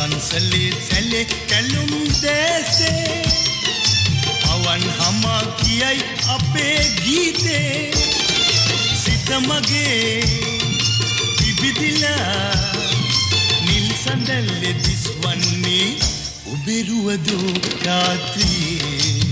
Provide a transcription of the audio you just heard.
පන්සලේ සැලේ කැලුම් දැසේ පවන් හමා කියයි අපේ ගීතේ සිත මගේ පිබිදිලා නිල් සඳල්ලේ දිස්වන්නේ ඔබේ රුවදෝ රාත්‍රියේ